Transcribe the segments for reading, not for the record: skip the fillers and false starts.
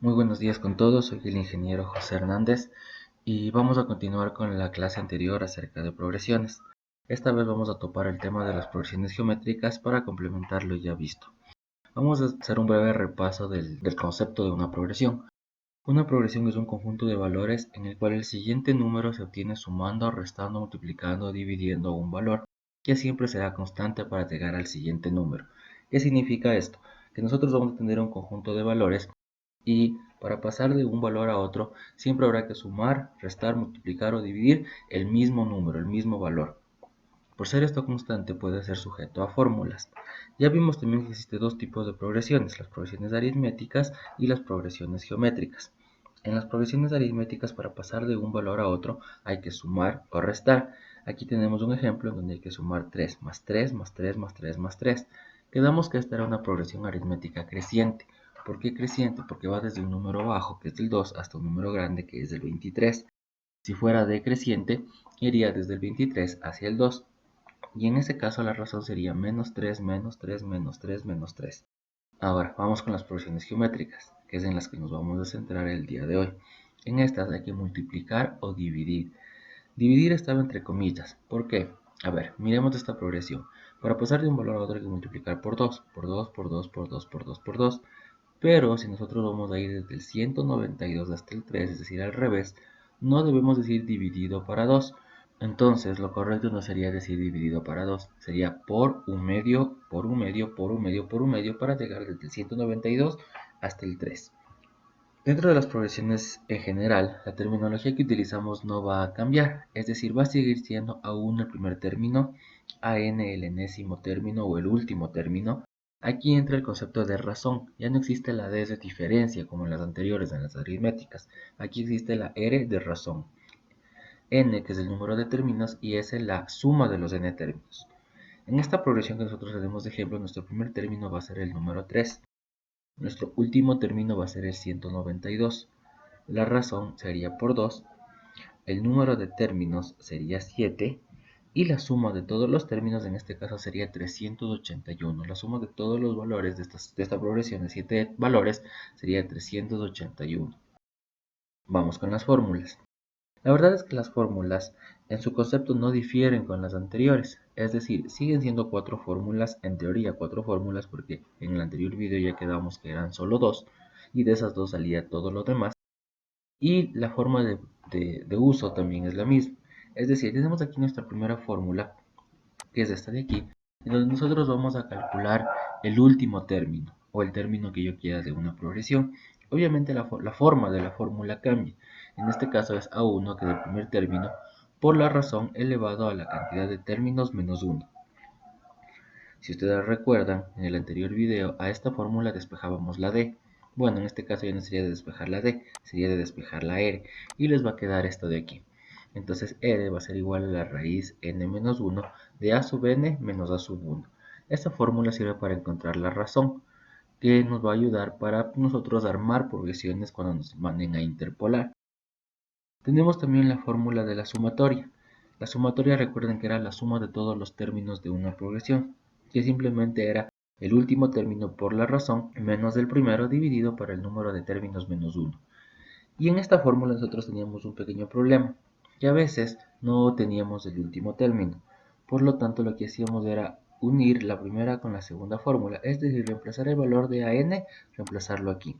Muy buenos días con todos, soy el ingeniero José Hernández y vamos a continuar con la clase anterior acerca de progresiones. Esta vez vamos a topar el tema de las progresiones geométricas para complementar lo ya visto. Vamos a hacer un breve repaso del concepto de una progresión. Una progresión es un conjunto de valores en el cual el siguiente número se obtiene sumando, restando, multiplicando, dividiendo un valor, que siempre será constante para llegar al siguiente número. ¿Qué significa esto? Que nosotros vamos a tener un conjunto de valores y para pasar de un valor a otro siempre habrá que sumar, restar, multiplicar o dividir el mismo número, el mismo valor. Por ser esto constante puede ser sujeto a fórmulas. Ya vimos también que existen dos tipos de progresiones, las progresiones aritméticas y las progresiones geométricas. En las progresiones aritméticas, para pasar de un valor a otro hay que sumar o restar. Aquí tenemos un ejemplo en donde hay que sumar 3 más 3 más 3 más 3 más 3. Quedamos que esta era una progresión aritmética creciente. ¿Por qué creciente? Porque va desde un número bajo, que es el 2, hasta un número grande, que es el 23. Si fuera decreciente, iría desde el 23 hacia el 2. Y en ese caso la razón sería menos 3 menos 3 menos 3 menos 3. Ahora, vamos con las progresiones geométricas, que es en las que nos vamos a centrar el día de hoy. En estas hay que multiplicar o dividir. Dividir estaba entre comillas. ¿Por qué? A ver, miremos esta progresión. Para pasar de un valor a otro hay que multiplicar por 2, por 2, por 2, por 2, por 2, por 2. Pero si nosotros vamos a ir desde el 192 hasta el 3, es decir, al revés, no debemos decir dividido para 2. Entonces, lo correcto no sería decir dividido para 2, sería por un medio, por un medio, por un medio, por un medio, para llegar desde el 192 hasta el 3. Dentro de las progresiones en general, la terminología que utilizamos no va a cambiar, es decir, va a seguir siendo A1 el primer término, AN el enésimo término o el último término. Aquí entra el concepto de razón, ya no existe la D de diferencia como en las anteriores, en las aritméticas. Aquí existe la R de razón. N, que es el número de términos, y S, la suma de los n términos. En esta progresión que nosotros tenemos de ejemplo, nuestro primer término va a ser el número 3. Nuestro último término va a ser el 192. La razón sería por 2. El número de términos sería 7. Y la suma de todos los términos en este caso sería 381. La suma de todos los valores de esta progresión de 7 valores sería 381. Vamos con las fórmulas. La verdad es que las fórmulas en su concepto no difieren con las anteriores, es decir, siguen siendo 4 fórmulas, en teoría 4 fórmulas, porque en el anterior video ya quedamos que eran solo 2 y de esas 2 salía todo lo demás, y la forma de uso también es la misma. Es decir, tenemos aquí nuestra primera fórmula, que es esta de aquí, en donde nosotros vamos a calcular el último término o el término que yo quiera de una progresión. Obviamente la forma de la fórmula cambia. En este caso es A1, que es el primer término, por la razón elevado a la cantidad de términos menos 1. Si ustedes recuerdan, en el anterior video a esta fórmula despejábamos la D. Bueno, en este caso ya no sería de despejar la D, sería de despejar la R, y les va a quedar esto de aquí. Entonces R va a ser igual a la raíz n menos 1 de a sub n menos a sub 1. Esta fórmula sirve para encontrar la razón, que nos va a ayudar para nosotros armar progresiones cuando nos manden a interpolar. Tenemos también la fórmula de la sumatoria. La sumatoria, recuerden que era la suma de todos los términos de una progresión, que simplemente era el último término por la razón menos el primero dividido por el número de términos menos 1. Y en esta fórmula nosotros teníamos un pequeño problema, que a veces no teníamos el último término. Por lo tanto, lo que hacíamos era unir la primera con la segunda fórmula, es decir, reemplazar el valor de AN, reemplazarlo aquí.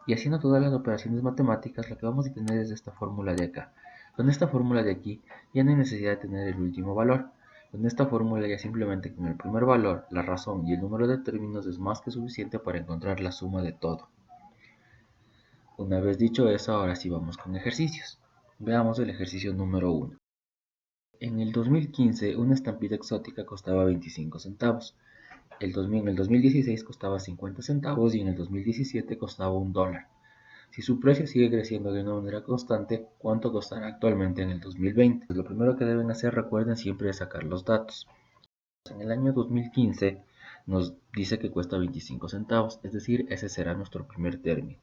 Y haciendo todas las operaciones matemáticas, lo que vamos a tener es esta fórmula de acá. Con esta fórmula de aquí ya no hay necesidad de tener el último valor. Con esta fórmula ya simplemente con el primer valor, la razón y el número de términos es más que suficiente para encontrar la suma de todo. Una vez dicho eso, ahora sí vamos con ejercicios. Veamos el ejercicio número 1. En el 2015 una estampita exótica costaba 25 centavos. En el 2016 costaba 50 centavos y en el 2017 costaba $1. Si su precio sigue creciendo de una manera constante, ¿cuánto costará actualmente en el 2020? Pues lo primero que deben hacer, recuerden, siempre es sacar los datos. En el año 2015 nos dice que cuesta 25 centavos, es decir, ese será nuestro primer término.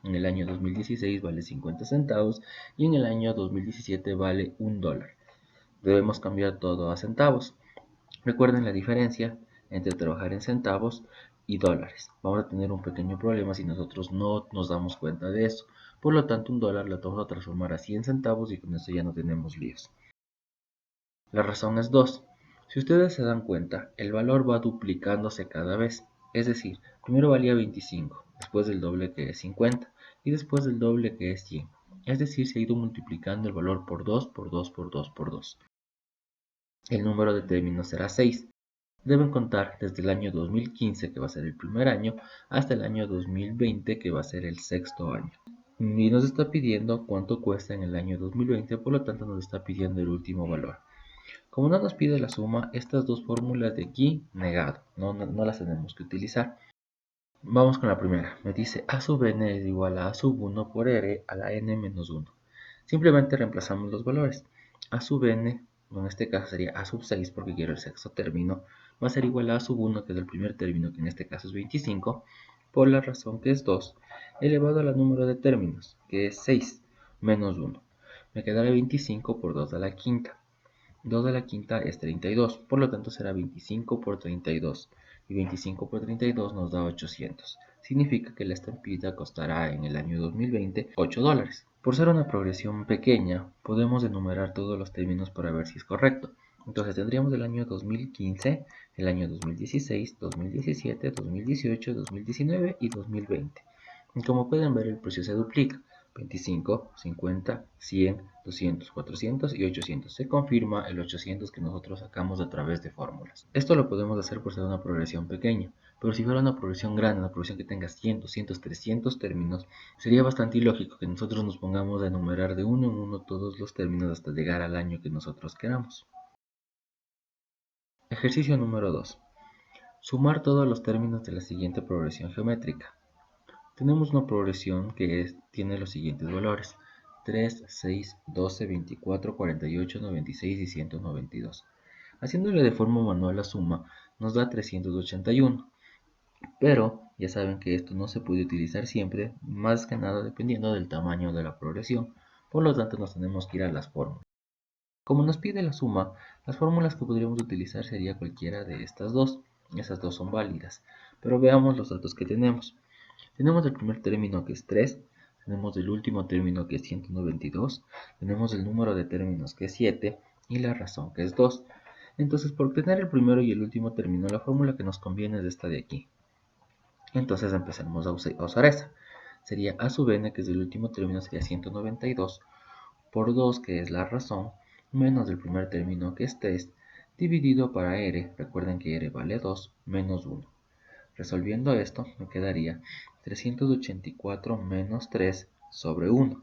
En el año 2016 vale 50 centavos y en el año 2017 vale $1. Debemos cambiar todo a centavos. Recuerden la diferencia, entre trabajar en centavos y dólares. Vamos a tener un pequeño problema si nosotros no nos damos cuenta de eso. Por lo tanto, un dólar lo vamos a transformar a 100 centavos y con eso ya no tenemos líos. La razón es 2. Si ustedes se dan cuenta, el valor va duplicándose cada vez. Es decir, primero valía 25, después del doble que es 50 y después del doble que es 100. Es decir, se ha ido multiplicando el valor por 2, por 2, por 2, por 2. El número de términos será 6. Deben contar desde el año 2015, que va a ser el primer año, hasta el año 2020, que va a ser el sexto año. Y nos está pidiendo cuánto cuesta en el año 2020, por lo tanto nos está pidiendo el último valor. Como no nos pide la suma, estas dos fórmulas de aquí, negado, no las tenemos que utilizar. Vamos con la primera. Me dice a sub n es igual a sub 1 por r a la n menos 1. Simplemente reemplazamos los valores. A sub n, en este caso sería a sub 6 porque quiero el sexto término, va a ser igual a sub 1, que es el primer término, que en este caso es 25, por la razón que es 2, elevado al número de términos, que es 6, menos 1. Me quedará 25 por 2 a la quinta. 2 a la quinta es 32, por lo tanto será 25 por 32, y 25 por 32 nos da 800. Significa que la estampita costará en el año 2020 $8. Por ser una progresión pequeña, podemos enumerar todos los términos para ver si es correcto. Entonces tendríamos el año 2015, el año 2016, 2017, 2018, 2019 y 2020. Y como pueden ver, el precio se duplica. 25, 50, 100, 200, 400 y 800. Se confirma el 800 que nosotros sacamos a través de fórmulas. Esto lo podemos hacer por ser una progresión pequeña, pero si fuera una progresión grande, una progresión que tenga 100, 200, 300 términos, sería bastante ilógico que nosotros nos pongamos a enumerar de uno en uno todos los términos hasta llegar al año que nosotros queramos. Ejercicio número 2. Sumar todos los términos de la siguiente progresión geométrica. Tenemos una progresión que tiene los siguientes valores: 3, 6, 12, 24, 48, 96 y 192. Haciéndole de forma manual la suma nos da 381, pero ya saben que esto no se puede utilizar siempre, más que nada dependiendo del tamaño de la progresión, por lo tanto nos tenemos que ir a las fórmulas. Como nos pide la suma, las fórmulas que podríamos utilizar sería cualquiera de estas dos. Esas dos son válidas, pero veamos los datos que tenemos. Tenemos el primer término, que es 3, tenemos el último término, que es 192, tenemos el número de términos, que es 7, y la razón, que es 2. Entonces, por obtener el primero y el último término, la fórmula que nos conviene es esta de aquí. Entonces empezamos a usar esa. Sería a sub n, que es el último término, sería 192, por 2, que es la razón, menos el primer término, que es 3, dividido para r, recuerden que r vale 2, menos 1. Resolviendo esto, me quedaría 384 menos 3 sobre 1.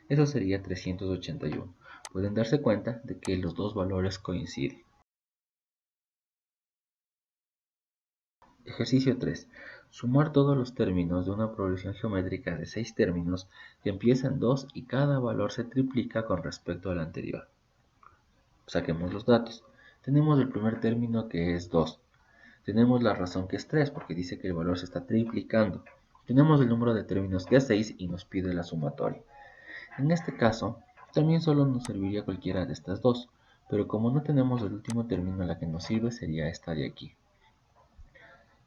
Eso sería 381. Pueden darse cuenta de que los dos valores coinciden. Ejercicio 3. Sumar todos los términos de una progresión geométrica de 6 términos que empieza en 2 y cada valor se triplica con respecto al anterior. Saquemos los datos. Tenemos el primer término, que es 2. Tenemos la razón, que es 3, porque dice que el valor se está triplicando. Tenemos el número de términos, que es 6, y nos pide la sumatoria. En este caso, también solo nos serviría cualquiera de estas dos, pero como no tenemos el último término, la que nos sirve sería esta de aquí.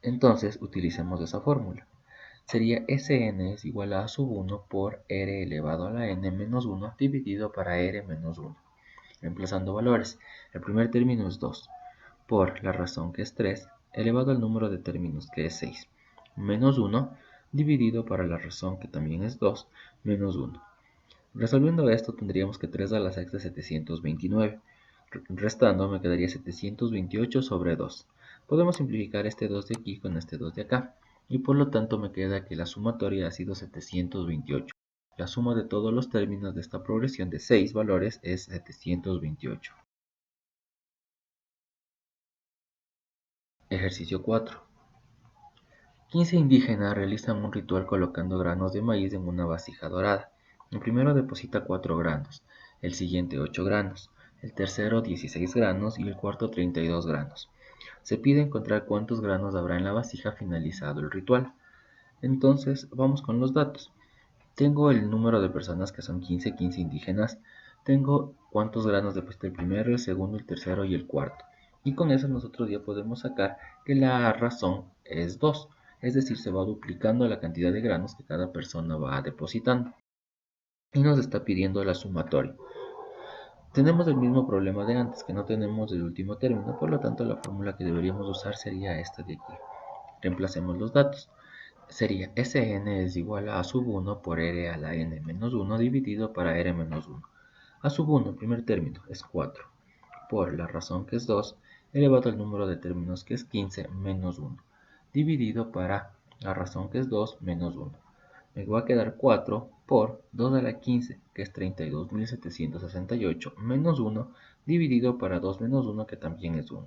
Entonces, utilicemos esa fórmula. Sería Sn es igual a sub 1 por r elevado a la n menos 1 dividido para r menos 1. Reemplazando valores, el primer término es 2, por la razón, que es 3, elevado al número de términos, que es 6, menos 1, dividido para la razón, que también es 2, menos 1. Resolviendo esto, tendríamos que 3 a la sexta es 729. Restando, me quedaría 728 sobre 2. Podemos simplificar este 2 de aquí con este 2 de acá, y por lo tanto me queda que la sumatoria ha sido 728. La suma de todos los términos de esta progresión de 6 valores es 728. Ejercicio 4. 15 indígenas realizan un ritual colocando granos de maíz en una vasija dorada. El primero deposita 4 granos, el siguiente 8 granos, el tercero 16 granos y el cuarto 32 granos. Se pide encontrar cuántos granos habrá en la vasija finalizado el ritual. Entonces vamos con los datos. Tengo el número de personas, que son 15 indígenas. Tengo cuántos granos deposita el primero, el segundo, el tercero y el cuarto. Y con eso nosotros ya podemos sacar que la razón es 2. Es decir, se va duplicando la cantidad de granos que cada persona va depositando. Y nos está pidiendo la sumatoria. Tenemos el mismo problema de antes, que no tenemos el último término, por lo tanto la fórmula que deberíamos usar sería esta de aquí. Reemplacemos los datos. Sería Sn es igual a sub 1 por r a la n menos 1 dividido para r menos 1. A sub 1, primer término, es 4, por la razón que es 2, elevado al número de términos que es 15 menos 1, dividido para la razón que es 2 menos 1. Me va a quedar 4 por 2 a la 15, que es 32.768, menos 1, dividido para 2 menos 1, que también es 1.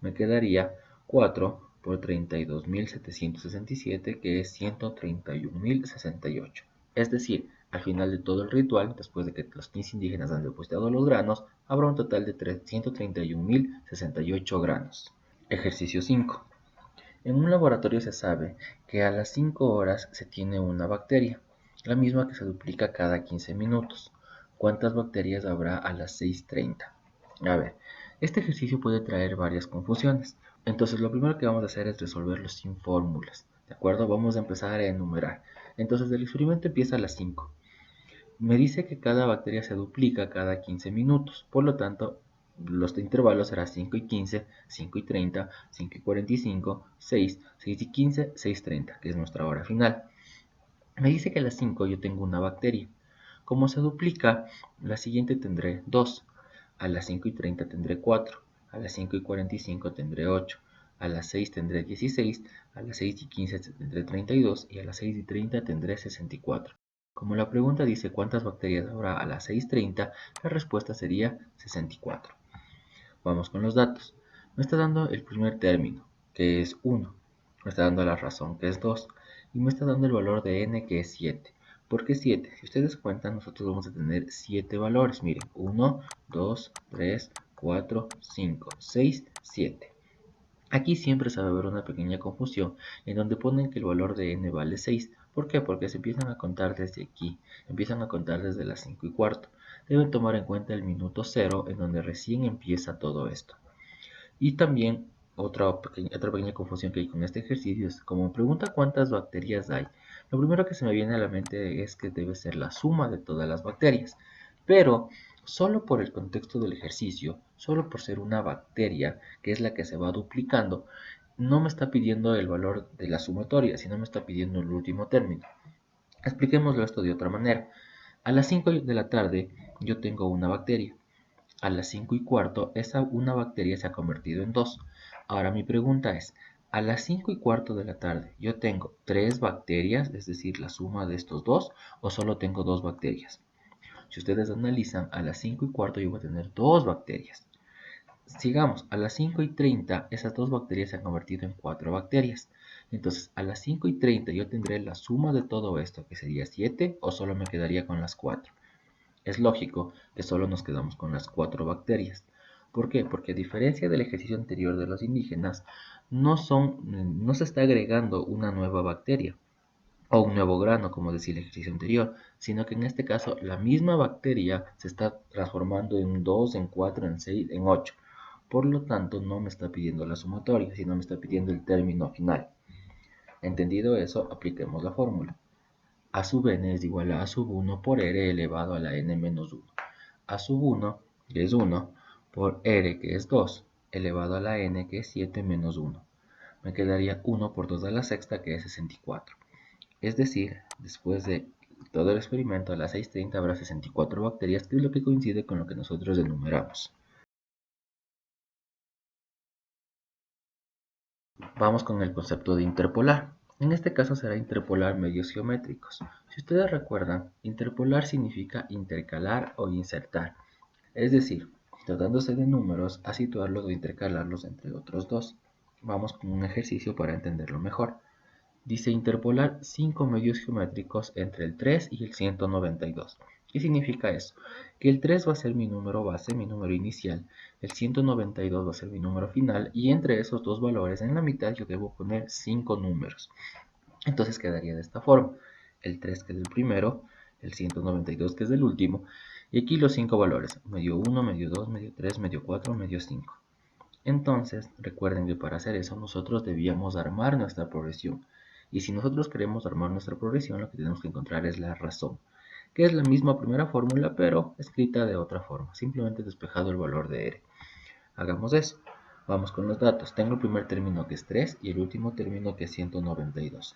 Me quedaría 4 por 32.767, que es 131.068. Es decir, al final de todo el ritual, después de que los 15 indígenas han depositado los granos, habrá un total de 131.068 granos. Ejercicio 5. En un laboratorio se sabe que a las 5 horas se tiene una bacteria, la misma que se duplica cada 15 minutos. ¿Cuántas bacterias habrá a las 6:30? A ver, este ejercicio puede traer varias confusiones. Entonces lo primero que vamos a hacer es resolverlo sin fórmulas. ¿De acuerdo? Vamos a empezar a enumerar. Entonces el experimento empieza a las 5. Me dice que cada bacteria se duplica cada 15 minutos. Por lo tanto, los intervalos serán 5 y 15, 5 y 30, 5 y 45, 6, 6 y 15, 6:30, que es nuestra hora final. Me dice que a las 5 yo tengo una bacteria. Como se duplica, la siguiente tendré 2. A las 5 y 30 tendré 4. A las 5 y 45 tendré 8. A las 6 tendré 16. A las 6 y 15 tendré 32. Y a las 6 y 30 tendré 64. Como la pregunta dice cuántas bacterias habrá a las 6:30, la respuesta sería 64. Vamos con los datos. Me está dando el primer término, que es 1. Me está dando la razón, que es 2. Y me está dando el valor de n, que es 7. ¿Por qué 7? Si ustedes cuentan, nosotros vamos a tener 7 valores. Miren, 1, 2, 3, 4, 5, 6, 7. Aquí siempre se va a haber una pequeña confusión en donde ponen que el valor de n vale 6. ¿Por qué? Porque se empiezan a contar desde aquí, empiezan a contar desde las 5 y cuarto. Deben tomar en cuenta el minuto 0 en donde recién empieza todo esto. Y también otra pequeña confusión que hay con este ejercicio es como me pregunta cuántas bacterias hay. Lo primero que se me viene a la mente es que debe ser la suma de todas las bacterias. Pero solo por el contexto del ejercicio, solo por ser una bacteria, que es la que se va duplicando, no me está pidiendo el valor de la sumatoria, sino me está pidiendo el último término. Expliquémoslo esto de otra manera. A las 5 de la tarde yo tengo una bacteria. A las 5 y cuarto, esa una bacteria se ha convertido en 2. Ahora mi pregunta es, a las 5 y cuarto de la tarde, ¿yo tengo 3 bacterias, es decir, la suma de estos dos, o solo tengo 2 bacterias? Si ustedes analizan, a las 5 y cuarto yo voy a tener 2 bacterias. Sigamos, a las 5 y 30, esas 2 bacterias se han convertido en 4 bacterias. Entonces, a las 5 y 30 yo tendré la suma de todo esto, que sería 7, o solo me quedaría con las 4. Es lógico que solo nos quedamos con las 4 bacterias. ¿Por qué? Porque a diferencia del ejercicio anterior de los indígenas, no se está agregando una nueva bacteria o un nuevo grano, como decía el ejercicio anterior, sino que en este caso la misma bacteria se está transformando en 2, en 4, en 6, en 8. Por lo tanto, no me está pidiendo la sumatoria, sino me está pidiendo el término final. Entendido eso, apliquemos la fórmula. A sub n es igual a sub 1 por r elevado a la n menos 1. A sub 1, que es 1, por r, que es 2, elevado a la n, que es 7 menos 1. Me quedaría 1 por 2 a la sexta, que es 64. Es decir, después de todo el experimento, a las 6:30 habrá 64 bacterias, que es lo que coincide con lo que nosotros enumeramos. Vamos con el concepto de interpolar. En este caso será interpolar medios geométricos. Si ustedes recuerdan, interpolar significa intercalar o insertar. Es decir, tratándose de números, a situarlos o intercalarlos entre otros dos. Vamos con un ejercicio para entenderlo mejor. Dice interpolar 5 medios geométricos entre el 3 y el 192. ¿Qué significa eso? Que el 3 va a ser mi número base, mi número inicial, el 192 va a ser mi número final, y entre esos dos valores en la mitad yo debo poner 5 números. Entonces quedaría de esta forma: el 3, que es el primero, el 192, que es el último, y aquí los 5 valores: medio 1, medio 2, medio 3, medio 4, medio 5. Entonces, recuerden que para hacer eso nosotros debíamos armar nuestra progresión. Y si nosotros queremos armar nuestra progresión, lo que tenemos que encontrar es la razón, que es la misma primera fórmula, pero escrita de otra forma, simplemente despejado el valor de R. Hagamos eso. Vamos con los datos. Tengo el primer término que es 3 y el último término que es 192.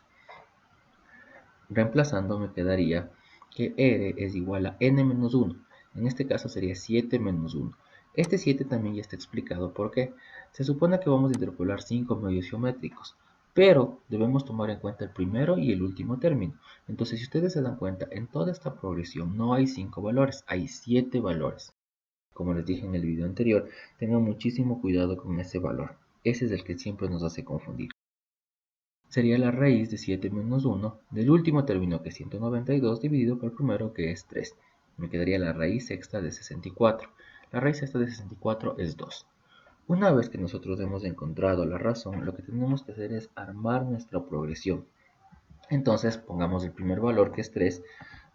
Reemplazando me quedaría que R es igual a n menos 1. En este caso sería 7 menos 1. Este 7 también ya está explicado por qué. Se supone que vamos a interpolar 5 medios geométricos, pero debemos tomar en cuenta el primero y el último término. Entonces, si ustedes se dan cuenta, en toda esta progresión no hay 5 valores, hay 7 valores. Como les dije en el video anterior, tengan muchísimo cuidado con ese valor. Ese es el que siempre nos hace confundir. Sería la raíz de 7 menos 1 del último término que es 192 dividido por el primero que es 3. Me quedaría la raíz sexta de 64. La raíz sexta de 64 es 2. Una vez que nosotros hemos encontrado la razón, lo que tenemos que hacer es armar nuestra progresión. Entonces pongamos el primer valor que es 3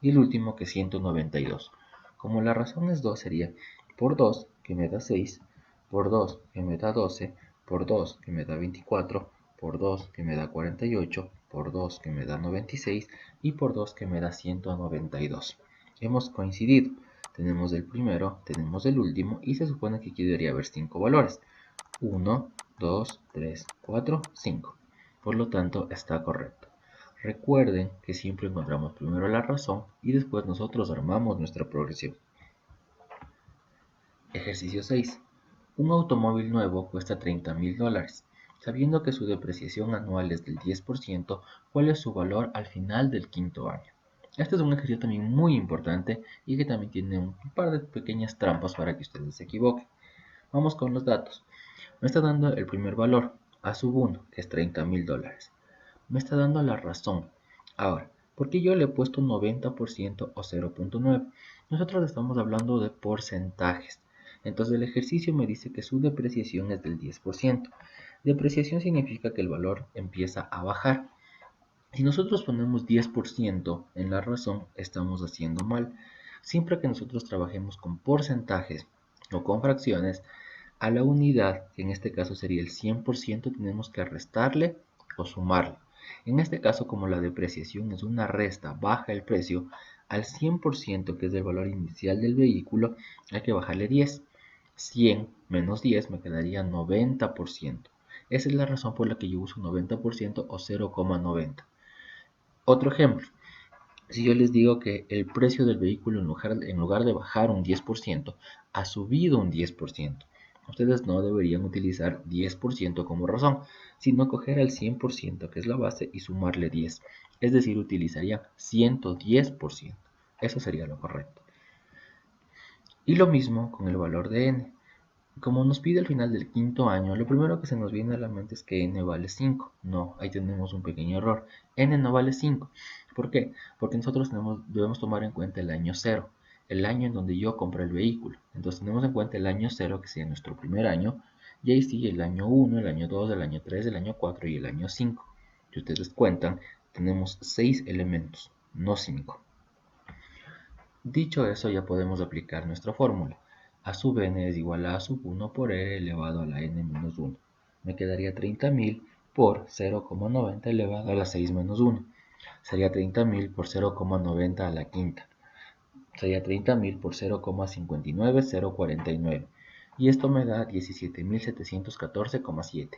y el último que es 192. Como la razón es 2 sería por 2 que me da 6, por 2 que me da 12, por 2 que me da 24, por 2 que me da 48, por 2 que me da 96 y por 2 que me da 192. Hemos coincidido. Tenemos el primero, tenemos el último y se supone que aquí debería haber 5 valores. 1, 2, 3, 4, 5. Por lo tanto, está correcto. Recuerden que siempre encontramos primero la razón y después nosotros armamos nuestra progresión. Ejercicio 6. Un automóvil nuevo cuesta $30,000. Sabiendo que su depreciación anual es del 10%, ¿cuál es su valor al final del quinto año? Este es un ejercicio también muy importante y que también tiene un par de pequeñas trampas para que ustedes se equivoquen. Vamos con los datos. Me está dando el primer valor, A sub 1, que es $30,000. Me está dando la razón. Ahora, ¿por qué yo le he puesto un 90% o 0.9? Nosotros estamos hablando de porcentajes. Entonces el ejercicio me dice que su depreciación es del 10%. Depreciación significa que el valor empieza a bajar. Si nosotros ponemos 10% en la razón, estamos haciendo mal. Siempre que nosotros trabajemos con porcentajes o con fracciones, a la unidad, que en este caso sería el 100%, tenemos que restarle o sumarle. En este caso, como la depreciación es una resta, baja el precio, al 100%, que es el valor inicial del vehículo, hay que bajarle 10. 100 menos 10 me quedaría 90%. Esa es la razón por la que yo uso 90% o 0,90. Otro ejemplo, si yo les digo que el precio del vehículo en lugar de bajar un 10%, ha subido un 10%, ustedes no deberían utilizar 10% como razón, sino coger al 100%, que es la base, y sumarle 10. Es decir, utilizaría 110%. Eso sería lo correcto. Y lo mismo con el valor de n. Como nos pide al final del quinto año, lo primero que se nos viene a la mente es que n vale 5. No, ahí tenemos un pequeño error. N no vale 5. ¿Por qué? Porque nosotros debemos tomar en cuenta el año 0, el año en donde yo compré el vehículo. Entonces tenemos en cuenta el año 0, que sería nuestro primer año, y ahí sigue el año 1, el año 2, el año 3, el año 4 y el año 5. Si ustedes cuentan, tenemos 6 elementos, no 5. Dicho eso, ya podemos aplicar nuestra fórmula. A sub n es igual a sub 1 por r elevado a la n menos 1. Me quedaría 30,000 por 0,90 elevado a la 6 menos 1. Sería 30,000 por 0,90 a la quinta. Sería 30,000 por 0,59049. Y esto me da 17,714,7.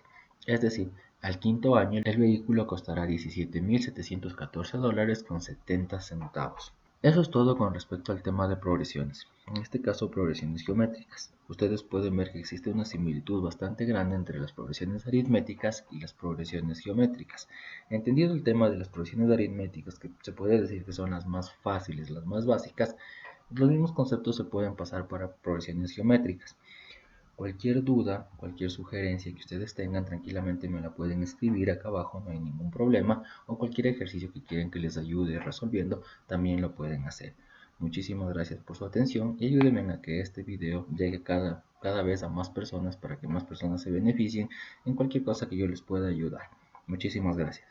Es decir, al quinto año el vehículo costará $17,714 con 70 centavos. Eso es todo con respecto al tema de progresiones, en este caso progresiones geométricas. Ustedes pueden ver que existe una similitud bastante grande entre las progresiones aritméticas y las progresiones geométricas. Entendido el tema de las progresiones aritméticas, que se puede decir que son las más fáciles, las más básicas, los mismos conceptos se pueden pasar para progresiones geométricas. Cualquier duda, cualquier sugerencia que ustedes tengan, tranquilamente me la pueden escribir acá abajo, no hay ningún problema, o cualquier ejercicio que quieran que les ayude resolviendo, también lo pueden hacer. Muchísimas gracias por su atención y ayúdenme a que este video llegue cada vez a más personas para que más personas se beneficien en cualquier cosa que yo les pueda ayudar. Muchísimas gracias.